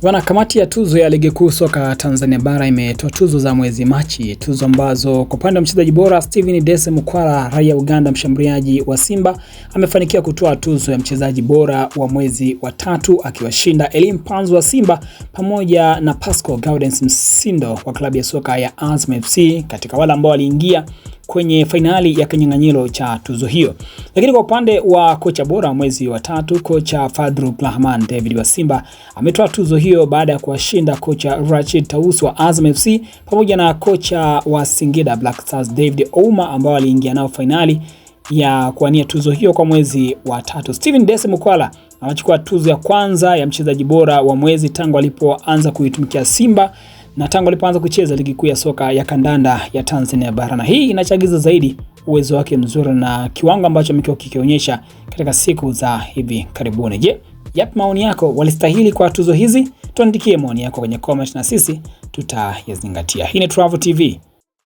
Kamati ya tuzo ya Ligi Kuu Soka Tanzania Bara imetoa tuzo za mwezi Machi, tuzo ambazo kwa upande wa mchezaji bora Steven Dese Mukwala, raia Uganda, mshambuliaji wa Simba, amefanikiwa kutoa tuzo ya mchezaji bora wa mwezi wa tatu akiwashinda Elim Panzu wa Simba pamoja na Pascal Gaudens Msindo wa klabu ya soka ya Azam FC katika wale ambao waliingia kwenye finali ya kinyang'anyiro cha tuzo hiyo. Lakini kwa upande wa kocha bora mwezi wa tatu, kocha Fadlu Rahman David wa Simba ametoa tuzo hiyo baada ya kuwashinda kocha Rashid Tausi wa Azam FC pamoja na kocha wa Singida Black Stars David Ouma ambao waliingia nao finali ya kuwania tuzo hiyo kwa mwezi wa tatu. Steven Dese Mukwala anachukua tuzo ya kwanza ya mchezaji bora wa mwezi tangu alipoanza kuitumikia Simba na tangu alipoanza kucheza ligi kuu ya soka ya kandanda ya Tanzania Bara, na hii inachagiza zaidi uwezo wake mzuri na kiwango ambacho amekuwa kikionyesha katika siku za hivi karibuni. Je, yapi maoni yako? Walistahili kwa tuzo hizi? Tuandikie maoni yako kwenye comment na sisi tutayazingatia. Hii ni Travel TV.